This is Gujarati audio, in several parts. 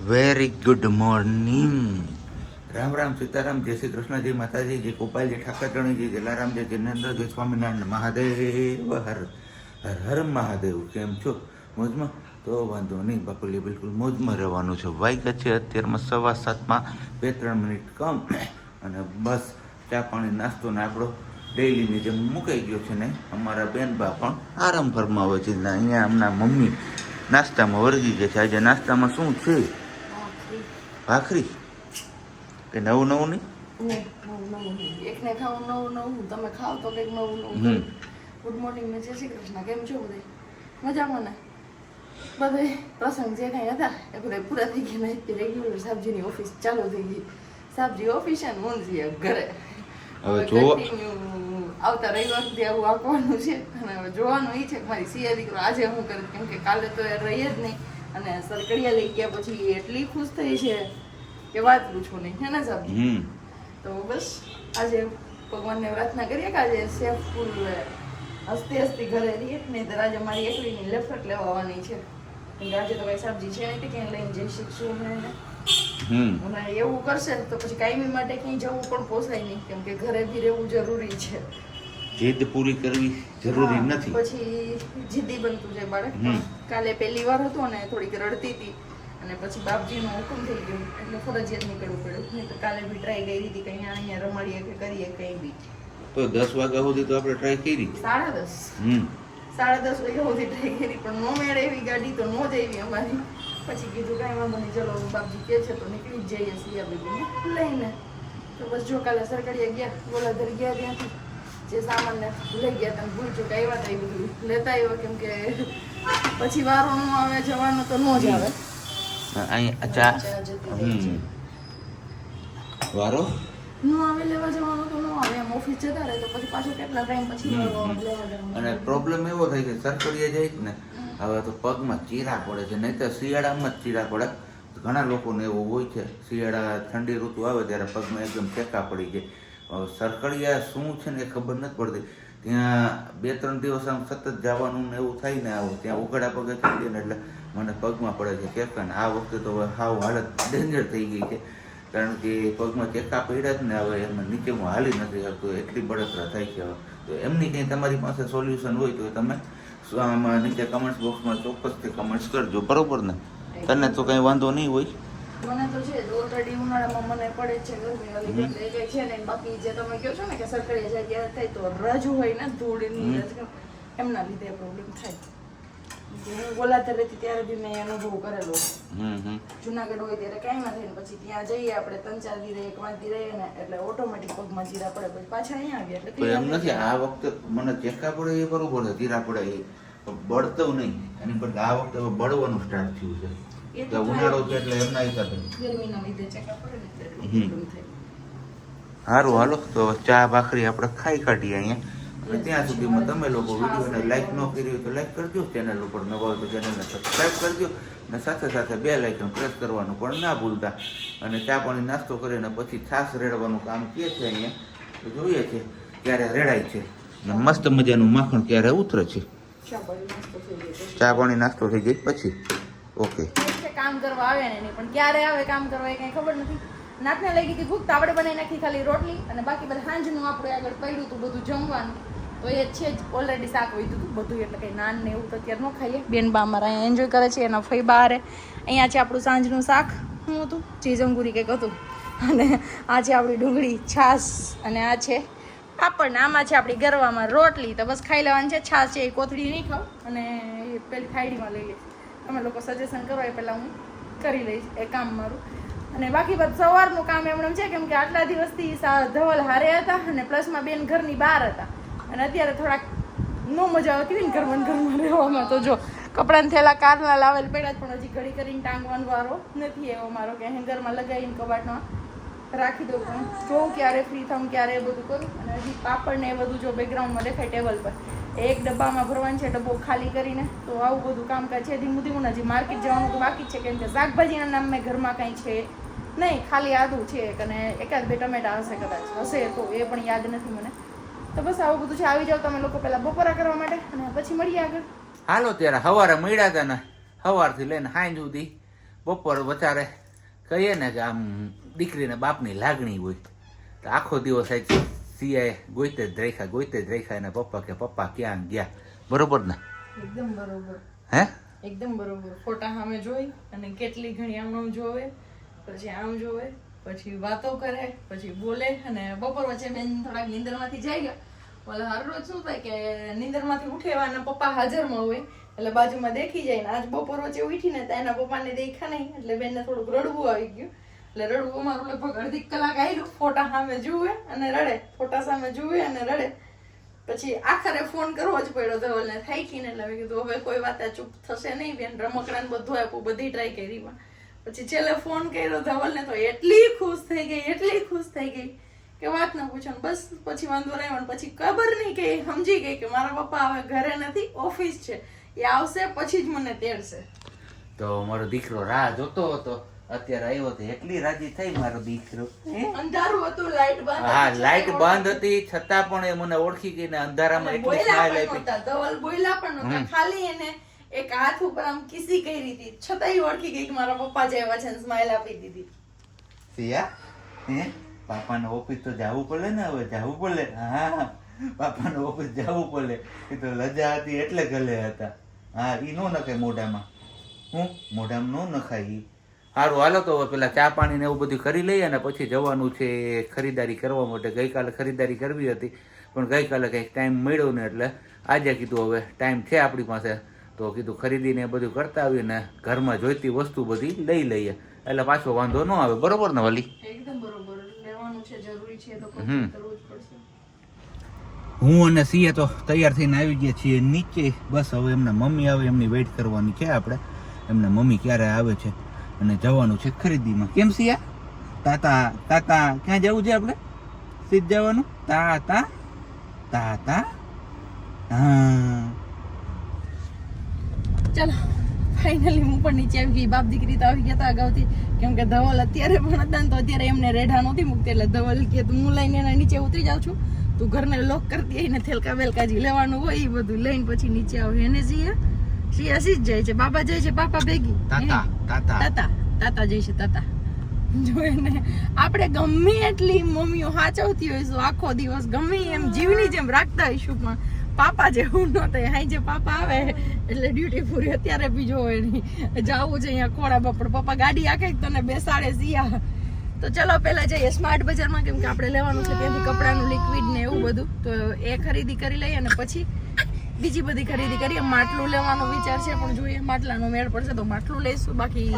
Very good morning. Ram Ram, Sitaram, જય શ્રી કૃષ્ણ, જય માતાજી, જય ગોપાલજી, ઠાકરજણીજી, જલારામજી, જિનેન્દ્રજી, સ્વામિનારાયણ મહાદેવ, હર હર હર મહાદેવ. કેમ છો? મોજમાં? તો વાંધો નહીં બાપુલી, બિલકુલ મોજમાં રહેવાનું છે. વાગ્યા છે અત્યારમાં 7:15, 2-3 મિનિટ કમ. અને બસ ચા પાણી નાસ્તો ને આપણો ડેઈલીની જેમ મુકાઈ ગયો છે ને અમારા બેનબા પણ આરામ ફરમાવે છે ને અહીંયા આમના મમ્મી નાસ્તામાં વળગી ગયા છે. આજે નાસ્તામાં શું છે? ભાખરી કે નવું નવું નહીં? એકને ખાવું નવું નવું, તમે ખાવ તો કંઈક નવું નવું. ગુડ મોર્નિંગ ને જય શ્રી કૃષ્ણ. કેમ છો બધે? મજામાં ને? બધે પ્રસંગ જે કાંઈ હતા એ બધા પૂરા થઈ ગયા ને રેગ્યુલર સાબજીની ઓફિસ ચાલુ થઈ ગઈ. સાબજી ઓફિસ અને મુંજી ઘરે. હવે જોવા આવતા રવિવાર સુધી આવું આપવાનું છે અને હવે જોવાનું એ છે કે મારી સિયા દીકરો આજે હું કરું, કેમ કે કાલે તો એ રહી જ નહીં અને સરકડિયા લઈ ગયા પછી એટલી ખુશ થઈ છે કે વાત પૂછો નહીં, હે ને સાહેબ? તો બસ આજે ભગવાનને પ્રાર્થના કરીએ કે આજે સેફ ફૂલ હસતી હસતી ઘરે રહીએ, નહીં તો આજે મારી એકલીની લેફટ લેવા આવવાની છે. કેમ કે આજે તો કઈ સબ્જી છે નહીં, ક્યાંય લઈને જઈ શકશું અને એવું કરશે તો પછી કાયમી માટે ક્યાંય જવું પણ પોસાય નહીં, કેમ કે ઘરે બી રહેવું જરૂરી છે. જીદ પૂરી કરવી જરૂરી નથી. પછી જીદ્દી બનતું જાય બાળક. કાલે પહેલી વાર હતો ને થોડીક રડતી હતી અને પછી બાપજીનો હુકમ થઈ ગયો એટલે ફરજિયાત નીકળવું પડ્યું. નહીં તો કાલે બી ટ્રાય કરી હતી કે અહીંયા રમાડીએ કે કરીએ કંઈ બી. તો 10 વાગ્યા સુધી તો આપણે ટ્રાય કરી. 10:30 વાગ્યા સુધી ટ્રાય કરી પણ નો મેળે એવી ગાડી તો નો જ આવી અમારી. પછી કીધું કાંઈ વાંધો નહીં, ચલો બાપજી કે છે તો નીકળી જ જઈએ સિયા બેબીને લઈને. તો બસ જો કાલે સરકડિયા ગયા, ગોલાધર ગયા, ત્યાંથી જે સામાન ને લઈ ગયા તમે ભૂલ ચૂક આવ્યા હતા એ બધું લેતા આવ્યો, કેમ કે પછી વારો નો આવે જવાનો તો નો જ આવે. અહીંયા ચા વારો નો આવે લેવા જવાનો તો નો આવે, એમ ઓફિસ જતા રહે તો પછી પાછો કેટલા ટાઈમ પછી લેવા જવાનું. અને પ્રોબ્લેમ એવો થાય કે સરકડીએ જાય ને હવે તો પગમાં ચીરા પડે છે, નહીં તો શિયાળામાં જ ચીરા પડે. ઘણા લોકોને એવું હોય છે શિયાળા ઠંડી ઋતુ આવે ત્યારે પગમાં એકદમ ટેકા પડી જાય. સરકડિયા શું છે ને એ ખબર નથી પડતી. ત્યાં 2-3 દિવસ આમ સતત જવાનું ને એવું થાય ને આવું ત્યાં ઉઘાડા પગે થઈ જાય ને એટલે મને પગમાં પડે છે ટેકા. ને આ વખતે તો હવે હાવ હાલત ડેન્જર થઈ ગઈ છે, કારણ કે પગમાં ટેકા પડ્યા જ ને હવે એમાં નીચે હું હાલી નથી શકતો, એટલી બળતરા થાય છે હવે. તો એમની કંઈ તમારી પાસે સોલ્યુશન હોય તો તમે આમાં નીચે કમેન્ટ્સ બોક્સમાં ચોક્કસથી કમેન્ટ્સ કરજો, બરોબર ને? તને તો કંઈ વાંધો નહીં હોય? મને તો છે ઓલરેડી ઉનાળામાં મને પડે છે ગરમી વાળી એટલે કઈ છે ને. બાકી જે તમે કહો છો ને કે સરકારી જગ્યા થાય તો રજ હોય ને ધૂળની રજ, એમના લીધે પ્રોબ્લેમ થાય. હું ગોલાધર રહેતી ત્યારે બી મેં અનુભવ કરેલો. જુનાગઢ હોય ત્યારે કાંઈ ના થાય ને પછી ત્યાં જઈએ આપણે 3-4 દી રહીએ, 5 દી રહીએ ને એટલે ઓટોમેટિક પગમાં જીરા પડે, પછી પાછા અહીંયા આવીએ એટલે તો એમ નથી. આ વખતે મને ચેકા પડે એ બરોબર છે, જીરા પડે એ બળતું નહીં, એની બદલે આ વખતે હવે બળવાનું સ્ટાર્ટ થયું છે. તો ઉનાળો છે એટલે એમના હિસાબે ગરમીના લીધે ચેકા પડે ને એટલે પ્રોબ્લેમ થાય. સારું, હાલો તો ચા ભાખરી આપણે ખાઈ કાઢીએ અહીંયા. અને ત્યાં સુધીમાં તમે લોકો વિડીયોને લાઈક ન કરી હોય તો લાઈક કરજો, ચેનલ ઉપર નવા હોય તો ચેનલને સબસ્ક્રાઈબ કરજો અને સાથે સાથે બેલ આઇકન પ્રેસ કરવાનું પણ ના ભૂલતા. અને ચા પાણી નાસ્તો કરીને પછી છાશ રેડવાનું કામ કે છે અહીંયા, તો જોઈએ છે ક્યારે રેડાય છે ને મસ્ત મજાનું માખણ ક્યારે ઉતરે છે. ચા પાણી નાસ્તો થઈ જાય પછી ઓકે. કામ કરવા આવે ને નહીં, પણ ક્યારે આવે કામ કરવા એ કઈ ખબર નથી. નાતને લઈ ગઈ ભૂખ તો આપણે બનાવી નાખી ખાલી રોટલી, અને બાકી બધા સાંજનું આપણે આગળ પડ્યું હતું બધું જમવાનું તો એ છે જ. ઓલરેડી શાક વધ્યું હતું બધું, એટલે કંઈ નાન ને એવું તો અત્યારે ન ખાઈએ. બેનબા અમારા અહીંયા એન્જોય કરે છે, એના ફઈ બહાર. અહીંયા છે આપણું સાંજનું શાક, શું હતું? ચીઝ અંગુરી કંઈક હતું. અને આ છે આપણી ડુંગળી છાશ, અને આ છે પાપડ, ને આમાં છે આપણી ગરવામાં રોટલી. તો બસ ખાઈ લેવાની છે. છાશ છે એ કોથળી નહીં ખાવ અને એ પેલી થાળીમાં લઈ લઈશ. તમે લોકો સજેશન કરો એ પહેલાં હું કરી લઈશ એ કામ મારું. અને બાકી બધું સવારનું કામ એમણે છે, કેમ કે આટલા દિવસથી ધવલ હારે હતા અને પ્લસમાં બેન ઘરની બહાર હતા અને અત્યારે થોડાક નો મજા આવતી હોય ને ઘરમાં રહેવામાં. તો જો કપડાને થેલા કારના લાવેલ પડ્યા પણ હજી ઘડી કરીને ટાંગવાનો વારો નથી એવો મારો કે હેંગરમાં લગાવીને કબાટમાં રાખી દઉં. પણ જોઉં ક્યારે ફ્રી થાઉં ક્યારે એ બધું કરું. અને હજી પાપડ ને એ બધું જો બેકગ્રાઉન્ડમાં દેખાય ટેબલ પર, એક ડબ્બામાં ભરવાનું છે, ડબ્બો ખાલી કરીને. તો આવું બધું કામકાજ છે. ધીમું ધીમું હજી માર્કેટ જવાનું તો બાકી જ છે, કેમ કે શાકભાજીના નામ મેં ઘરમાં કાંઈ છે નહીં, ખાલી આદુ છે અને 1-2 ટમેટા હશે, કદાચ હશે તો એ પણ યાદ નથી મને. તો બસ આવું બધું છે. આવી જાવ તમે લોકો પહેલા બપોરા કરવા માટે અને પછી મળીએ આગળ. હાલો ત્યારે સવારે મળ્યા હતા ને, સવારથી લઈને સાંજ સુધી બપોર વચારે કહીએ ને કે આમ દીકરીને બાપની લાગણી હોય તો આખો દિવસ સિયાએ ગોઈતે જ રાખ્યા એના પપ્પા કે પપ્પા ક્યાં ગયા, બરોબર ને? એકદમ બરોબર. હે એકદમ બરોબર. ફોટા સામે જોઈ અને કેટલી ઘણી આમ જોવે, પછી આમ જોવે, પછી વાતો કરે, પછી બોલે. અને બપોર વચ્ચે બેન થોડાક નીંદરમાંથી જાય ગયા. ઓલા હર રોજ શું થાય કે નીંદરમાંથી ઉઠેવા અને પપ્પા હાજરમાં હોય એટલે બાજુમાં દેખી જાય. ને આજ બપોર વચ્ચે ઉઠીને તો એના પપ્પાને દેખા નહીં એટલે બેનને થોડુંક રડવું આવી ગયું. એટલે રડવું અમારું લગભગ અડધી કલાક આવ્યું. ફોટા સામે જુએ અને રડે, ફોટા સામે જુએ અને રડે. પછી આખરે ફોન કરવો જ પડ્યો ધવલને થાકીને. એટલે મેં કીધું હવે કોઈ વાત ચૂપ થશે નહીં બેન, રમકડાને બધું આપ્યું, બધી ટ્રાય કરી. પછી છેલ્લે ફોન કર્યો ધવલને તો એટલી ખુશ થઈ ગઈ કે વાત ના પૂછો. બસ પછી વાંધો રહ્યો. પછી ખબર નહીં કે સમજી ગઈ કે મારા પપ્પા હવે ઘરે નથી, ઓફિસ છે, એ આવશે પછી જ મને તેડશે. તો મારો દીકરો રાહ જોતો હતો, અત્યારે આવ્યો તો એટલી રાજી થઈ મારો દીકરો. અંધારું હતું, લાઈટ બંધ. હા, લાઈટ બંધ હતી છતાં પણ એ મને ઓળખી ગઈ ને અંધારામાં એટલી સ્માઈલ આપી. ધવલ બોલ્યા પણ નહોતા, ખાલી એને એક હાથ ઉપર આમ કિસી કરી હતી છતાંય ઓળખી ગઈ કે મારા પપ્પા જેવા છે, સ્માઈલ આપી દીધી. સિયા, હે પાપાને ઓફિસ તો જવું પડે ને, હવે જવું પડે. હા, પાપાને ઓફિસ જવું પડે. એ તો લજા હતી એટલે ગલે હતા. હા, ઈ નો નખાય મોઢામાં. હું મોઢામાં નો નખાય. સારું, હાલો તો પેલા ચા પાણી ને એવું બધું કરી લઈએ ને પછી જવાનું છે ખરીદારી કરવા માટે. ગઈકાલે ખરીદારી કરવી હતી પણ ગઈકાલે કંઈક ટાઈમ મળ્યો ને એટલે આજે કીધું હવે ટાઈમ છે આપણી પાસે તો કીધું ખરીદીને બધું કરતા આવીએ ને ઘરમાં જોઈતી વસ્તુ બધી લઈ લઈએ એટલે પાછો વાંધો ન આવે, બરોબર ને વાલી? એકદમ બરોબર. લેવાનું છે, જરૂરી છે તો કરવું જ પડશે. હું અને સિયા તો તૈયાર થઈને આવી ગયા છીએ નીચે. બસ હવે એમના મમ્મી આવે એમની વેઇટ કરવાની છે આપણે. એમના મમ્મી ક્યારે આવે છે અને જવાનું છે ખરીદીમાં. કેમ સિયા? તાતા ક્યાં જવું છે આપણે? સીધ જવાનું? તાતા હા. ચાલો ફાઇનલી હું પણ નીચે આવી ગઈ. બાપ દીકરી તો આવી ગયા હતા અગાઉથી, કેમ કે ધવલ અત્યારે પણ હતા ને તો અત્યારે એમને રેઢા નહોતી મૂકતી. એટલે ધવલ કે હું લઈને એના નીચે ઉતરી જાઉં છું, તું ઘરને લોક કરતી આવીને થેલકા બેલકા જે લેવાનું હોય એ બધું લઈને પછી નીચે આવે. એને સિયા સીધ જાય છે, બાબા જાય છે પાપા ભેગી. તાતા જાય છે તાતા. જો એને આપણે ગમે એટલી મમ્મીઓ સાચવતી હોઈશું આખો દિવસ, ગમે એમ જીવની જેમ રાખતા હોઈશું, પણ પાપા જેવું ન થાય. હાઈ જે પાપા આવે એટલે ડ્યુટી પૂરી. અત્યારે બી જો નહીં જવું છે અહીંયા ખોડા બપડ પપ્પા ગાડી આખે તને બેસાડે સિયા. તો ચલો પહેલા જઈએ સ્માર્ટ બજારમાં, કેમ કે આપણે લેવાનું છે ત્યાંથી કપડાનું લિક્વિડ ને એવું બધું. તો એ ખરીદી કરી લઈએ અને પછી બીજી બધી ખરીદી કરીએ. માટલું લેવાનો વિચાર છે પણ જોઈએ માટલાનો મેળ પડશે તો માટલું લઈશું. બાકી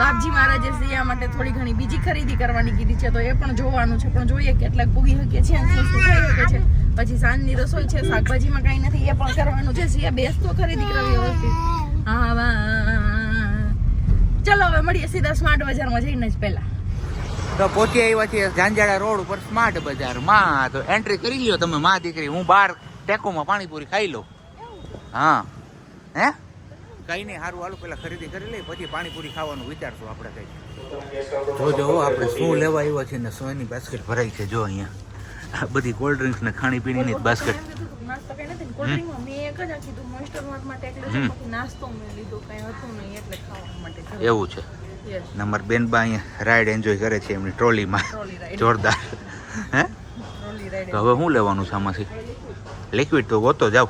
બાપજી મહારાજે સિયા માટે થોડી ઘણી બીજી ખરીદી કરવાની કીધી છે તો એ પણ જોવાનું છે, પણ જોઈએ કેટલાક પૂગી શકીએ છીએ અને શું થઈ શકે છે. પછી સાંજની રસોઈ છે, શાકભાજીમાં કઈ નથી એ પણ કરવાનું છે. સિયા બેસ તો ખરીદી કરવી વ્યવસ્થિત. હા, ચલો હવે મળીએ સીધા સ્માર્ટ બજારમાં જઈને જ પહેલા. તો પહોંચી આવ્યા છીએ ઝાંઝાડા રોડ ઉપર સ્માર્ટ બજારમાં. તો એન્ટ્રી કરી લ્યો તમે માં દીકરી. હું બહાર ટેકોમાં પાણીપુરી ખાઈ લઉં. હા, હે કઈ નહીં, સારું હાલું પેલા ખરીદી કરી લઈ પછી પાણીપુરી ખાવાનું વિચારશું આપણે કઈ. જો આપણે શું લેવા આવ્યા છે ને સોની બાસ્કેટ ભરાઈ છે. જો અહીંયા બધી કોલ્ડ ડ્રિંક્સ ને ખાણી પીણીની જ બાસ્કેટ. નાસ્તો કઈ નથી કોલ્ડ ડ્રિંકમાં મેં એક જ આખી મોઇસ્ચર માર્ટ માટે એટલે નાસ્તો મેં લીધો, કઈ હતું નહીં એટલે ખાવા માટે. એવું છે. નંબર બેનબા અહીંયા રાઈડ એન્જોય કરે છે એમની ટ્રોલીમાં. જોરદાર. હે તો હવે શું લેવાનું છે આમાંથી? લિક્વિડ તો ગોતો જાવ.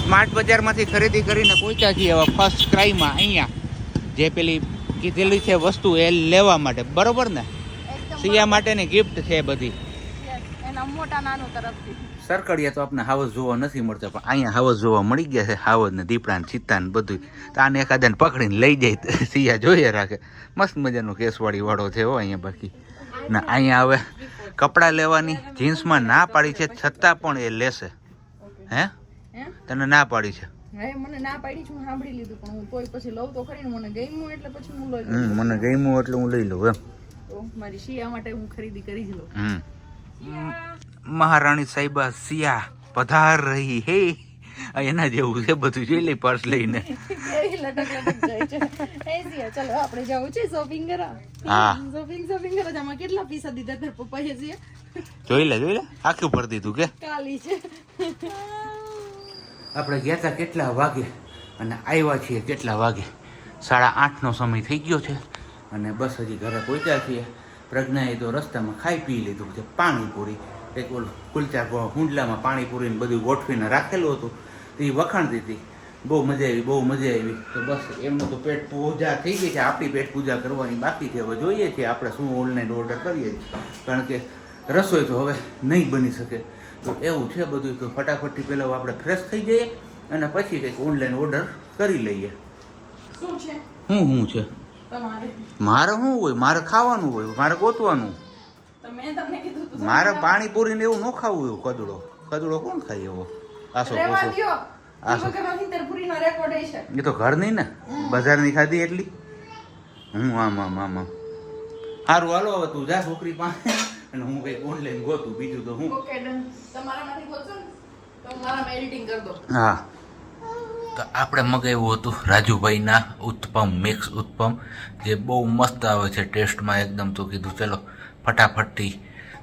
સ્માર્ટ બજારમાંથી ખરીદી કરીને પહોંચ્યા છીએ હવે ફર્સ્ટ ક્રાઈમાં. અહીંયા જે પેલી કીધેલી છે વસ્તુ એ લેવા માટે, બરોબર ને? સિયા માટેની ગિફ્ટ છે બધી. એના મોટા નાનું તરફથી. સરકડિયા તો આપણે હાવસ જોવા નથી મળતા પણ અહીંયા હાવસ જોવા મળી ગયા છે. હાવસ ને દીપડા ને ચિત્તા ને બધું. તો આને એકાદાને પકડીને લઈ જાય સિયા જોઈએ રાખે. મસ્ત મજાનો કેસવાળી વાળો છે હો અહીંયા. બાકી ના અહીંયા હવે કપડાં લેવાની જીન્સમાં ના પાડી છે છતાં પણ એ લેશે. હે તને ના પાડી છે? મને ના પાડી છું, સાંભળી લીધું પણ હું તોય પછી લઉં તો ખરી ને. મને ગમ્યું એટલે પછી હું લઈ લઉં. મને ગમ્યું એટલે હું લઈ લઉં એમ. તો મારી સિયા માટે હું ખરીદી કરી જ લઉં. મહારાણી સાહેબા સિયા પધાર રહી હે. એના જેવું છે બધું. જોઈ લઈ પર્સ લઈને ચલો આપણે જવું છે શોપિંગ કરવા. હા, શોપિંગ કરવા. આમાં કેટલા પૈસા દીધા તાર પપ્પાએ? જોઈ લે આખું ભરી દીધું કે કાલી છે. આપણે ગયા હતા કેટલા વાગે અને આવ્યા છીએ કેટલા વાગે? 8:30નો સમય થઈ ગયો છે અને બસ હજી ઘરે પહોંચ્યા છીએ. પ્રજ્ઞાએ તો રસ્તામાં ખાઈ પી લીધું છે પાણીપુરી. એક ઓલું કુલચા હુંડલામાં પાણીપુરીને બધું ગોઠવીને રાખેલું હતું એ વખાણતી હતી. બહુ મજા આવી, બહુ મજા આવી. તો બસ એમનું તો પેટ પૂજા થઈ ગઈ છે, આપણી પેટ પૂજા કરવાની બાકી છે. હવે જોઈએ છીએ આપણે શું ઓનલાઈન ઓર્ડર કરીએ છીએ, કારણ કે રસોઈ તો હવે નહીં બની શકે. તો એવું છે બધું. તો ફટાફટથી પહેલાં આપણે ફ્રેશ થઈ જઈએ અને પછી કંઈક ઓનલાઈન ઓર્ડર કરી લઈએ. શું છે શું છે તમારે? મારે શું હોય? મારે ખાવાનું હોય, મારે ગોતવાનું. તો મેં તમને કીધું તું મારે પાણીપુરીને એવું ન ખાવું. એવું કદડો કદડો કોણ ખાય એવો? આસો રેવા પૂછો. દ્યો. આસો. વગરમાંથી તરપુરીનો રેકોર્ડ છે. એ તો ઘર નહીં ને, બજારની ખાધી એટલી. આમ સારું હાલો હવે તું જા છોકરી પાસે અને હું કંઈક ઓનલાઈન ગોતું. બીજું તો હું. Okay done. તમારામાંથી ગોતશો ને તો મારામાં એડિટિંગ કરી દો. હા, તો આપણે મગાવ્યું હતું રાજુભાઈના ઉત્પમ, મિક્સ ઉત્પમ, જે બહુ મસ્ત આવે છે ટેસ્ટમાં એકદમ. તો કીધું ચલો ફટાફટથી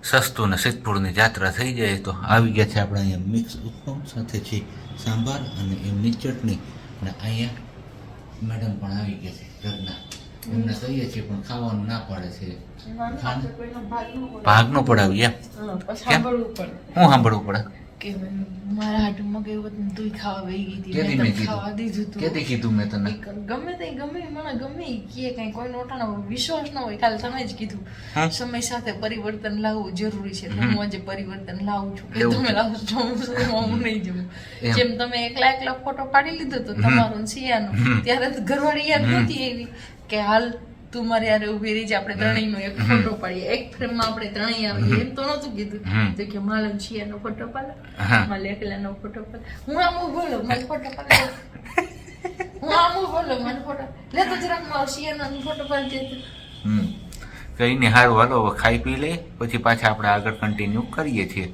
સસ્તું ને સિદ્ધપુરની જાત્રા થઈ જાય. તો આવી ગયા છે આપણે અહીંયા મિક્સ ઉત્પમ, સાથે છે સાંભાર અને એમની ચટણી. અને અહીંયા મેડમ પણ આવી ગયા છે પ્રજ્ઞા. એમને કહીએ છીએ પણ ખાવાનું ના પાડે છે. ભાગ નો પડાવી એમ. સાંભળવું પડે શું સાંભળવું પડે? કે મારા હાટું મગાવ્યું હતું તું ખાવા વહી ગઈ હતી. કેદી મેં મેં તને ખાવા દીધું તું. કેદી કીધું મેં તને? ગમે તે ગમે મને ગમે ઈ કહે કઈ કોઈ નોટાનો વિશ્વાસ ન હોય. ખાલી તમે જ કીધું સમય સાથે પરિવર્તન લાવવું જરૂરી છે. તો હું આજે પરિવર્તન લાવું છું. કે તમે લાવો છો હું નહીં જવું. જેમ તમે એકલા ફોટો પાડી લીધો તો તમારો ને સિયાનો, ત્યારે તો ઘરવાળી યાદ નહોતી એવી કે હાલ તું મારે યાર ઉભી રહી છે, આપણે ત્રણેયનો એક ફોટો પાડીએ, એક ફ્રેમમાં આપણે ત્રણેય આવીએ. એમ તો નહોતું કીધું. તો કે માલમ શિયાનો ફોટો પાડે, મારે એકલાનો ફોટો પાડે. હું આમ બોલો મારો ફોટો પાડે, હું આમ બોલો મારો ફોટો લે તો જરાક મારો શિયાનો ફોટો પાડી દેતો. કઈ નહીં, સારું હાલો હવે ખાઈ પી લે પછી પાછા આપણે આગળ કન્ટિન્યુ કરીએ છીએ.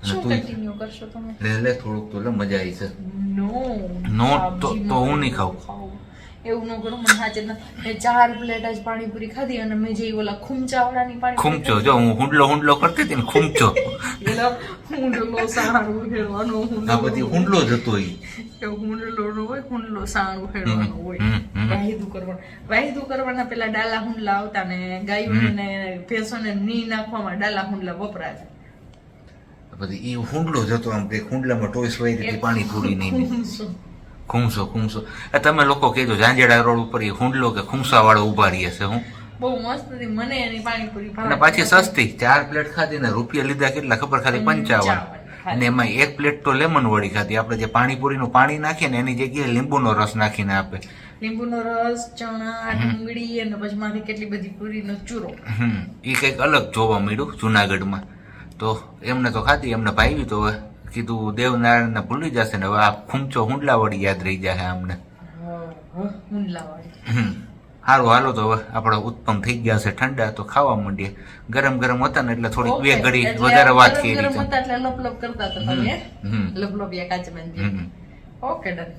શું કન્ટિન્યુ કરશો તમે? લે થોડુંક તો લે, મજા આવી છે. નો તો હું નહીં ખાઉં. એવું ન કરું, મને સાચે મેં 4 પ્લેટ જ પાણીપુરી ખાધી અને મેં જે ઓલા ખૂમચાવાળાની પાણીપુરી ખૂમચો જો હું હુંડલો કરતી હતી ને, ખૂમચો હુંડલો સાણું હેડવાનો આ બધી હુંડલો જ હતો ઈ. હુંડલો નો હોય, હુંડલો સાણું હેડવાનો હોય. વાહિદું કરવાના પેલા ડાલા હુંડલા આવતા ને ગાયોને ભેંસોને ની નાખવામાં ડાલા હુંડલા વપરાય છે. પછી ઈ હુંડલો જ હતો. આમ કે હુંડલામાં ટોયસ વાઈ હતી પાણીપુરી નહીં. ખૂમસો તમે લોકો કીધું ઝાંઝેડા રોડ ઉપર એ હુંડલો કે ખૂમસા વાળો ઉભા રહે છે. હું બહુ મસ્ત હતી મને એની પાણીપુરી અને પાછી સસ્તી. 4 પ્લેટ ખાધી ને રૂપિયા લીધા કેટલા ખબર? ખાલી 55. અને એમાં 1 પ્લેટ તો લેમન વાળી ખાધી. આપણે જે પાણીપુરીનું પાણી નાખીએ ને એની જગ્યાએ લીંબુનો રસ નાખીને આપે. લીંબુનો રસ, ચણા, ડુંગળી અને પછી માંથી કેટલી બધી પૂરીનો ચૂરો. એ કંઈક અલગ જોવા મળ્યું જુનાગઢમાં. તો એમને તો ખાધી, એમને ભાવી. તો હવે કીધું દેવનારાયણને ભૂલી જશે ને હવે આ ખૂમચો હુંડલાવાળી યાદ રહી જશે અમને. સારું હાલો તો હવે આપણા ઉત્પમ થઈ ગયા છે ઠંડા, તો ખાવા માંડીએ. ગરમ હતા ને એટલે થોડીક 2 ઘડી વધારે વાત કરી. એટલે લપ કરતા હતા તમે. લપ કાચમાં. Okay done.